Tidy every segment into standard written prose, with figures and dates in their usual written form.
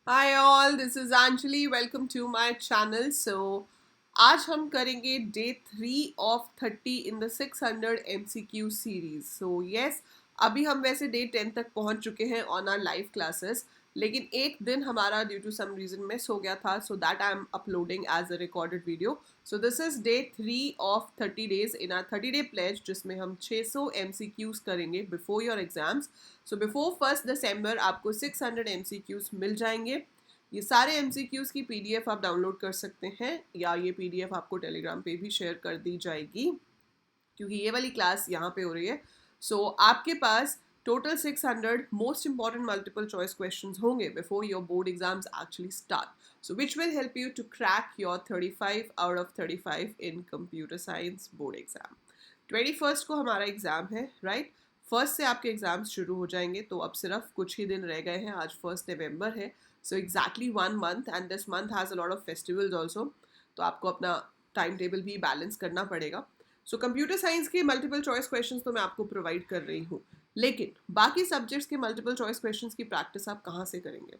Hi all, this is Anjali. Welcome to my channel. So, आज हम करेंगे day 3 of 30 in the 600 MCQ series. So yes, अभी हम वैसे डे 10 तक पहुंच चुके हैं ऑन आर लाइव क्लासेस, लेकिन एक दिन हमारा due to some reason miss हो गया था, so that I am uploading as a recorded video. So this is day 3 of 30 days in our 30 day pledge, जिसमें हम 600 MCQs करेंगे before your exams. So before 1 December आपको 600 MCQs मिल जाएंगे. ये सारे MCQs की PDF आप डाउनलोड कर सकते हैं, या ये PDF आपको टेलीग्राम पे भी शेयर कर दी जाएगी, क्योंकि ये वाली क्लास यहाँ पे हो रही है. सो आपके पास total 600 most important multiple choice questions होंगे before your board exams actually start. So which will help you to crack your 35 out of 35 in computer science board exam. 21st को हमारा एग्जाम है, राइट. फर्स्ट से आपके exams शुरू हो जाएंगे, तो अब सिर्फ कुछ ही दिन रह गए हैं. आज 1 नवंबर है. So exactly 1 month, and this month has a lot of festivals also, तो आपको अपना टाइम टेबल भी बैलेंस करना पड़ेगा. सो कंप्यूटर साइंस के मल्टीपल चॉइस क्वेश्चंस तो मैं आपको प्रोवाइड कर रही हूँ, लेकिन बाकी सब्जेक्ट्स के मल्टीपल चॉइस क्वेश्चंस की प्रैक्टिस आप कहाँ से करेंगे?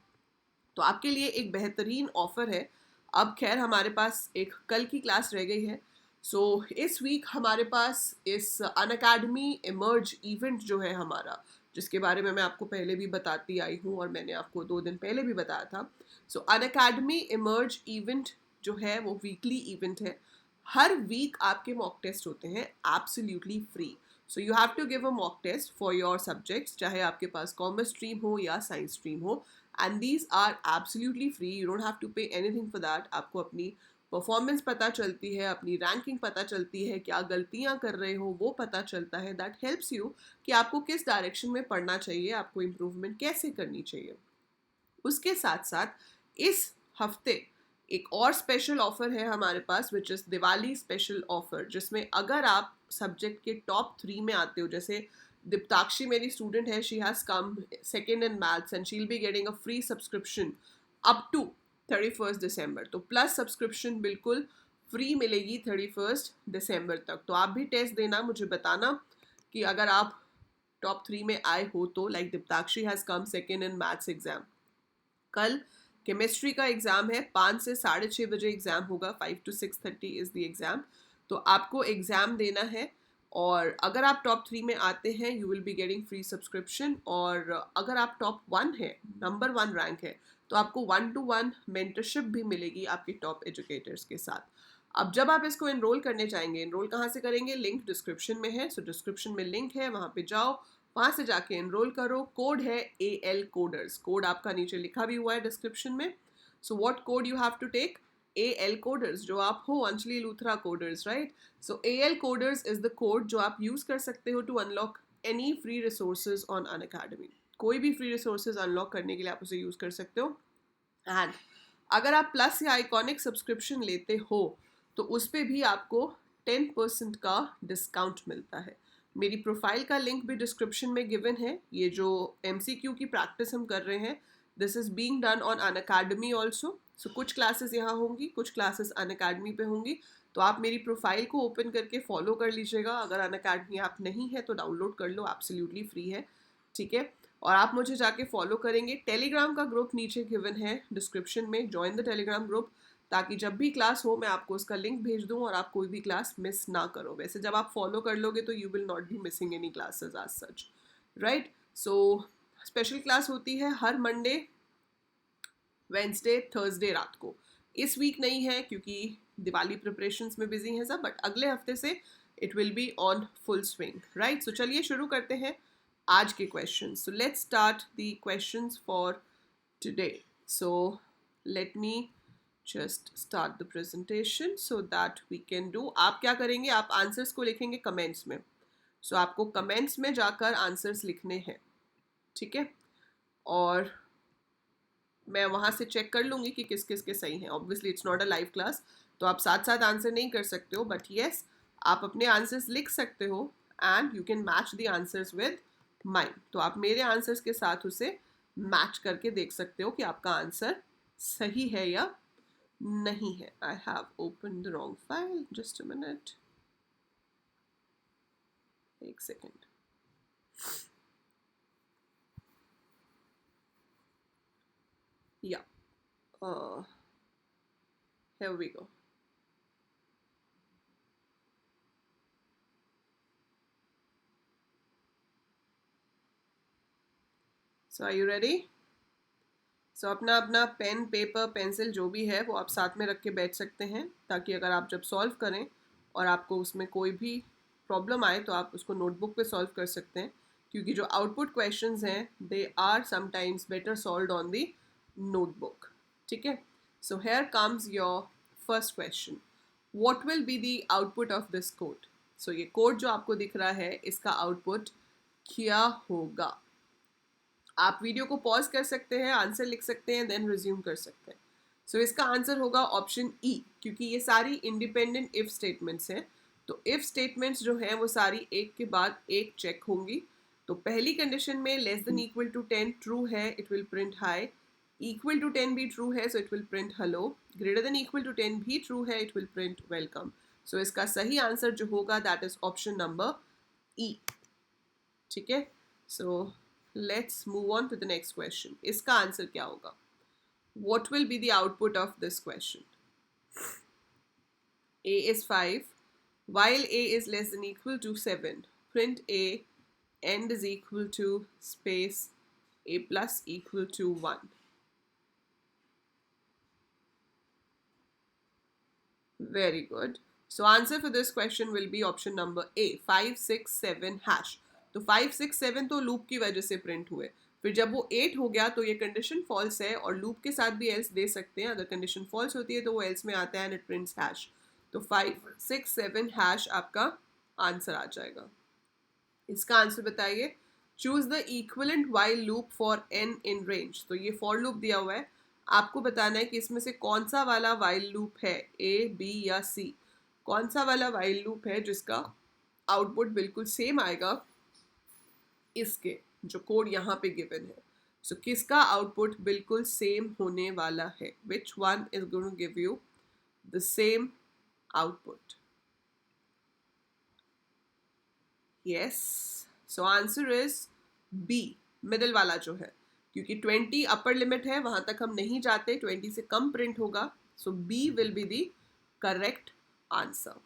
तो आपके लिए एक बेहतरीन ऑफर है. अब खैर हमारे पास एक कल की क्लास रह गई है. सो इस वीक हमारे पास इस अनअकैडमी इमर्ज इवेंट जो है हमारा, जिसके बारे में मैं आपको पहले भी बताती आई हूँ और मैंने आपको 2 दिन पहले भी बताया था. सो अनअकैडमी इमर्ज इवेंट जो है वो वीकली इवेंट है. हर वीक आपके मॉक टेस्ट होते हैं absolutely free. So you have to give a mock test for your subjects, चाहे आपके पास कॉमर्स स्ट्रीम हो या साइंस स्ट्रीम हो, and these are absolutely free. You don't have to pay anything for that. आपको अपनी परफॉर्मेंस पता चलती है, अपनी रैंकिंग पता चलती है, क्या गलतियां कर रहे हो वो पता चलता है. दैट हेल्प्स यू कि आपको किस डायरेक्शन में पढ़ना चाहिए, आपको इम्प्रूवमेंट कैसे करनी चाहिए. उसके साथ साथ इस हफ्ते एक और स्पेशल ऑफर है हमारे पास, which is Diwali special offer, जिसमें अगर आप सब्जेक्ट के टॉप 3 में आते हो, जैसे दीप्ताक्षी मेरी स्टूडेंट है, she has come second in maths and she will be getting a free subscription up to 31 December. तो प्लस सब्सक्रिप्शन बिल्कुल फ्री मिलेगी 31 दिसंबर तक. तो आप भी टेस्ट देना, मुझे बताना कि अगर आप टॉप 3 में आए हो तो, like Deeptakshi has come second in maths exam. कल केमिस्ट्री का एग्ज़ाम है, 5 से 6:30 बजे एग्ज़ाम होगा. 5 to 6:30 इज़ द एग्ज़ाम. तो आपको एग्ज़ाम देना है, और अगर आप टॉप 3 में आते हैं you will be getting free subscription. और अगर आप टॉप 1 है, नंबर 1 रैंक है, तो आपको 1-to-1 मेंटरशिप भी मिलेगी आपके टॉप एजुकेटर्स के साथ. अब जब आप इसको इनरोल करने चाहेंगे, इनरोल कहाँ से करेंगे? लिंक डिस्क्रिप्शन में है. सो डिस्क्रिप्शन में लिंक है, वहाँ पे जाओ, वहाँ से जाके एनरोल करो. कोड है AL कोडर्स, कोड आपका नीचे लिखा भी हुआ है डिस्क्रिप्शन में. So what code you have to take? AL coders. जो आप हो Anjali Luthra coders, right. So AL coders is the code जो आप यूज कर सकते हो to unlock any free resources on Unacademy. कोई भी फ्री रिसोर्सेज अनलॉक करने के लिए आप उसे यूज कर सकते हो. एंड अगर आप प्लस या आइकॉनिक सब्सक्रिप्शन लेते हो तो उस पर भी आपको 10% का डिस्काउंट मिलता है. मेरी प्रोफाइल का लिंक भी डिस्क्रिप्शन में गिवन है. ये जो MCQ की प्रैक्टिस हम कर रहे हैं, this is being done on Unacademy also. So कुछ क्लासेस यहाँ होंगी, कुछ क्लासेस अनअकैडमी पे होंगी. तो आप मेरी प्रोफाइल को ओपन करके फॉलो कर लीजिएगा. अगर अनअकैडमी ऐप नहीं है तो डाउनलोड कर लो, एब्सोल्युटली फ्री है, ठीक है. और आप मुझे जाके फॉलो करेंगे. टेलीग्राम का ग्रुप नीचे गिवन है डिस्क्रिप्शन में, ज्वाइन द टेलीग्राम ग्रुप, ताकि जब भी क्लास हो मैं आपको उसका लिंक भेज दूं और आप कोई भी क्लास मिस ना करो. वैसे जब आप फॉलो कर लोगे तो you will not be missing any classes as such, right. So special class होती है हर मंडे, वेंसडे, थर्सडे रात को. इस वीक नहीं है क्योंकि दिवाली प्रिपरेशंस में बिजी हैं सब, बट अगले हफ्ते से it will be on full swing, right. So चलिए शुरू करते हैं आज के questions. So let's start the questions for today. So let me just start the presentation so that we can do. आप क्या करेंगे? आप आंसर्स को लिखेंगे कमेंट्स में. सो आपको कमेंट्स में जाकर आंसर्स लिखने हैं, ठीक है. और मैं वहाँ से चेक कर लूँगी कि किस किस के सही हैं. Obviously it's not a live class, तो आप साथ साथ आंसर नहीं कर सकते हो, बट येस आप अपने आंसर्स लिख सकते हो and you can match the answers with mine. तो आप मेरे आंसर्स के साथ उसे मैच करके देख सकते हो कि आपका आंसर सही है या नहीं है. I have open the wrong file, just a minute, एक सेकेंड. या Here we go. So are you ready? So अपना अपना पेन पेपर पेंसिल जो भी है वो आप साथ में रख के बैठ सकते हैं, ताकि अगर आप जब सॉल्व करें और आपको उसमें कोई भी प्रॉब्लम आए तो आप उसको नोटबुक पे सॉल्व कर सकते हैं, क्योंकि जो आउटपुट क्वेश्चंस हैं they are sometimes better solved on the notebook. ठीक है. So here comes your first question. What will be the output of this code? So ये कोड जो आपको दिख रहा है इसका आउटपुट क्या होगा? आप वीडियो को पॉज कर सकते हैं, आंसर लिख सकते हैं, देन रिज्यूम कर सकते हैं. सो इसका आंसर होगा ऑप्शन ई, क्योंकि ये सारी इंडिपेंडेंट इफ स्टेटमेंट्स हैं. तो इफ स्टेटमेंट्स जो हैं वो सारी एक के बाद एक चेक होंगी. तो पहली कंडीशन में less than equal to 10 true है, it will print hi. Equal to 10 भी ट्रू है, so it will print hello. Greater than equal to 10 भी ट्रू है, it will print welcome. So इसका सही आंसर जो होगा that is option number E. ठीक है. So let's move on to the next question. इसका आंसर क्या होगा? What will be the output of this question? A is 5. While A is less than equal to 7, print A and is equal to space A plus equal to 1. Very good. So answer for this question will be option number A, 5, 6, 7 hash. तो 5, 6, 7 तो loop की वजह से print हुए. फिर जब वो 8 हो गया तो ये कंडीशन फॉल्स है, और लूप के साथ भी एल्स दे सकते हैं. अगर कंडीशन फॉल्स होती है तो वो एल्स में आता है एंड इट प्रिंट्स हैश. तो 5, 6, 7 हैश आपका आंसर आ जाएगा. इसका आंसर बताइए. Choose the equivalent while loop for n in range. तो ये फॉर लूप दिया हुआ है, आपको बताना है कि इसमें से कौन सा वाला व्हाइल लूप है, A, B या C. कौन सा वाला व्हाइल लूप है जिसका आउटपुट बिल्कुल सेम आएगा इसके जो कोड यहाँ पे गिवन है. सो किसका आउटपुट बिल्कुल सेम होने वाला है? Which one is going to give you the same output? Yes. So answer is B, middle वाला जो है, क्योंकि 20 अपर लिमिट है, वहां तक हम नहीं जाते, 20 से कम प्रिंट होगा. So B will be the correct answer.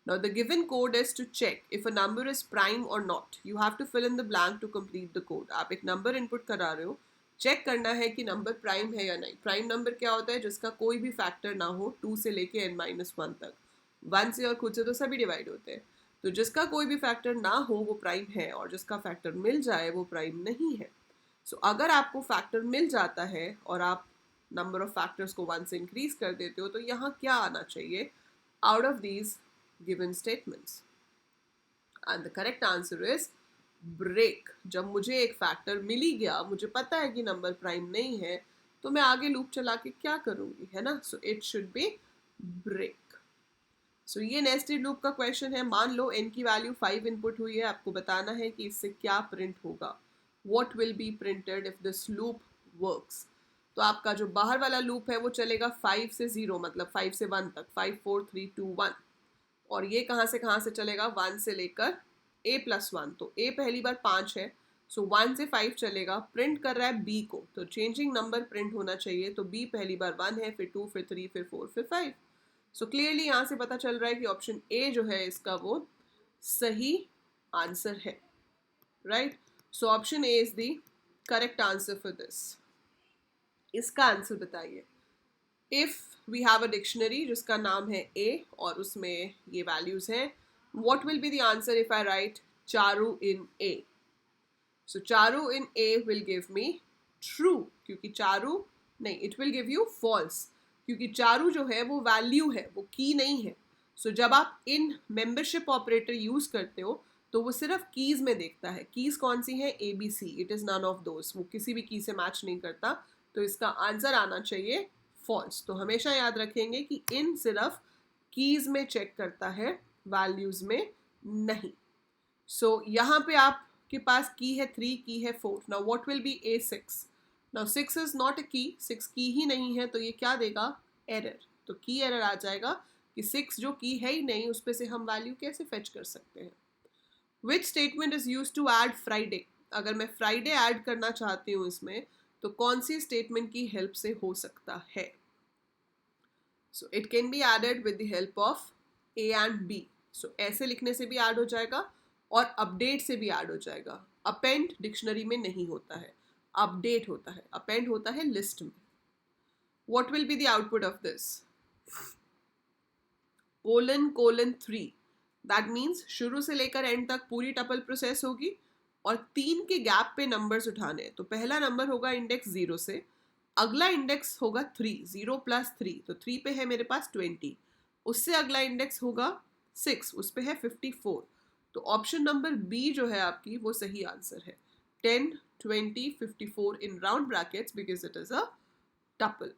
Now the given code is to check if a number is prime or not. You have to fill in the blank to complete the code. आप एक number input करा रहे हो, check करना है कि number prime है या नहीं. प्राइम नंबर क्या होता है? जिसका कोई भी फैक्टर ना हो, 2 से लेके n-1 तक. 1 से और खुद से तो सभी डिवाइड होते हैं. तो जिसका कोई भी फैक्टर ना हो वो प्राइम है, और जिसका फैक्टर मिल जाए वो प्राइम नहीं है. सो अगर आपको फैक्टर मिल जाता है और आप नंबर ऑफ फैक्टर्स को 1 से इंक्रीज कर देते हो, तो यहाँ क्या आना चाहिए out of these given statements? And the correct answer is break. जब मुझे एक फैक्टर मिल ही गया, मुझे पता है कि नंबर प्राइम नहीं है, तो मैं आगे लूप चला के क्या करूंगी, है ना? So it should be break. So ये नेस्टेड लूप का क्वेश्चन है. मान लो n की वैल्यू 5 इनपुट हुई है, आपको बताना है कि इससे क्या प्रिंट होगा. What will be printed if this loop works? तो आपका जो बाहर वाला लूप है वो चलेगा 5 से 0, मतलब 5 से 1 तक, 5, 4, 3, 2, 1. और ये कहाँ से चलेगा? 1 से लेकर a+1. तो a पहली बार 5 है, सो 1 से 5 चलेगा. प्रिंट कर रहा है b को, तो चेंजिंग नंबर प्रिंट होना चाहिए. तो b पहली बार 1 है, फिर 2, फिर 3, फिर 4, फिर 5. सो क्लियरली यहाँ से पता चल रहा है कि ऑप्शन a जो है इसका वो सही आंसर है. Right. So option a is the correct answer for this. इसका आंसर बताइए. If we have a dictionary जिसका नाम है A और उसमें ये वैल्यूज हैं, what will be the answer if I write Charu in A? So Charu in A will give me true, क्योंकि चारू नहीं, it will give you false, क्योंकि चारू जो है वो वैल्यू है, वो की नहीं है. सो जब आप इन मेंबरशिप ऑपरेटर यूज करते हो तो वो सिर्फ कीज में देखता है. कीज कौन सी है? ABC. It is none of those. वो किसी भी की से मैच नहीं करता. तो इसका आंसर आना चाहिए फॉल्स. तो हमेशा याद रखेंगे कि इन सिर्फ कीज में चेक करता है, वैल्यूज में नहीं. सो यहाँ पे आपके पास की है 3, की है 4. Now what will B A6? Now 6 is not a की, 6 की ही नहीं है, तो ये क्या देगा? एरर. तो की एरर आ जाएगा कि 6 जो की है ही नहीं, उस पे से हम वैल्यू कैसे फेच कर सकते हैं. Which statement is use to add Friday? अगर मैं फ्राइडे ऐड करना चाहती हूँ इसमें, तो कौन सी स्टेटमेंट की हेल्प से हो सकता है? So it can be added with the help of A and B. सो ऐसे लिखने से भी ऐड हो जाएगा और अपडेट से भी ऐड हो जाएगा. अपेंड डिक्शनरी में नहीं होता है, अपडेट होता है. अपेंड होता है लिस्ट में. What will be the output of this? : 3. That means शुरू से लेकर एंड तक पूरी टपल प्रोसेस होगी और 3 के गैप पे नंबर्स उठाने हैं. तो पहला नंबर होगा इंडेक्स 0 से, अगला इंडेक्स होगा 3, 0 + 3, तो 3 पे है मेरे पास 20. उससे अगला इंडेक्स होगा 6, उस पे है 54. तो ऑप्शन नंबर बी जो है आपकी वो सही आंसर है. 10, 20, 54 in round brackets because it is a tuple.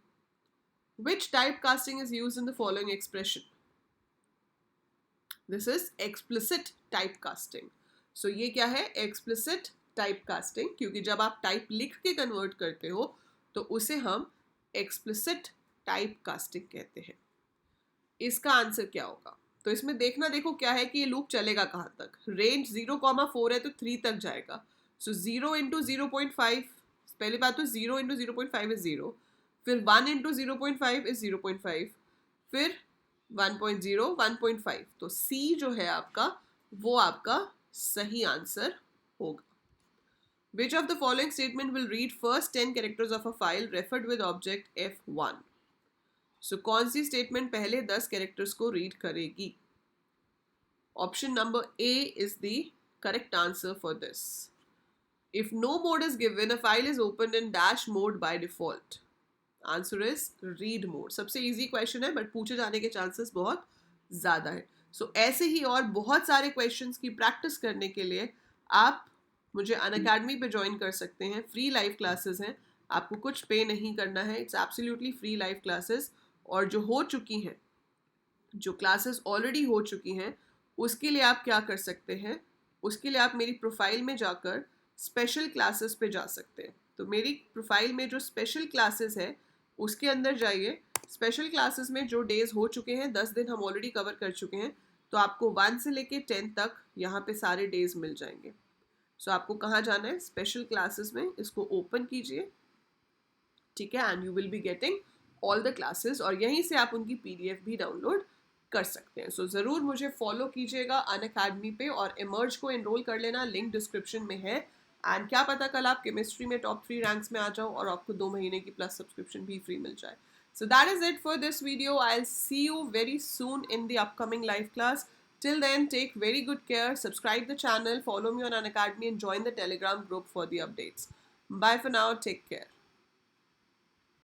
Which typecasting is used in the following expression? This is explicit typecasting. So ये क्या है? Explicit typecasting, क्योंकि जब आप टाइप लिख के कन्वर्ट करते हो तो उसे हम explicit typecasting कहते हैं. इसका आंसर क्या होगा? तो इसमें देखना, देखो क्या है कि ये लूप चलेगा कहाँ तक. रेंज 0,4 है तो 3 तक जाएगा. सो 0 × 0.5, पहली बात तो 0 × 0.5 इज 0, फिर 1 × 0.5 इज 0.5, फिर 1.0, 1.5. तो C जो है आपका वो आपका सही आंसर होगा. Which of the following statement will read first 10 characters of a file referred with object F1? So कौन सी स्टेटमेंट पहले 10 कैरेक्टर्स को रीड करेगी? Option number A is the correct answer for this. If no mode is given, a file is opened in dash mode by default. Answer is read mode. सबसे easy question है but पूछे जाने के chances बहुत ज़्यादा है. सो ऐसे ही और बहुत सारे क्वेश्चंस की प्रैक्टिस करने के लिए आप मुझे अनअकैडमी पे ज्वाइन कर सकते हैं. फ्री लाइव क्लासेस हैं, आपको कुछ पे नहीं करना है. It's absolutely free live classes. और जो हो चुकी हैं, जो क्लासेस ऑलरेडी हो चुकी हैं, उसके लिए आप क्या कर सकते हैं? उसके लिए आप मेरी प्रोफाइल में जाकर स्पेशल क्लासेस पे जा सकते हैं. तो मेरी प्रोफाइल में जो स्पेशल क्लासेस है उसके अंदर जाइए. स्पेशल क्लासेस में जो डेज हो चुके हैं, 10 दिन हम ऑलरेडी कवर कर चुके हैं, तो आपको 1 से लेके 10 तक यहाँ पे सारे डेज मिल जाएंगे. सो आपको कहाँ जाना है? स्पेशल क्लासेस में. इसको ओपन कीजिए, ठीक है, and you will be getting all the classes. और यहीं से आप उनकी PDF भी डाउनलोड कर सकते हैं. सो ज़रूर मुझे फॉलो कीजिएगा अनअकैडमी पे और इमर्ज को एनरोल कर लेना. लिंक डिस्क्रिप्शन में है. एंड क्या पता कल आप केमिस्ट्री में टॉप 3 रैंक्स में आ जाओ और आपको 2 महीने की प्लस सब्सक्रिप्शन भी फ्री मिल जाए. So that is it for this video. I'll see you very soon in the upcoming live class. Till then, take very good care. Subscribe the channel, follow me on Unacademy, and join the Telegram group for the updates. Bye for now. Take care.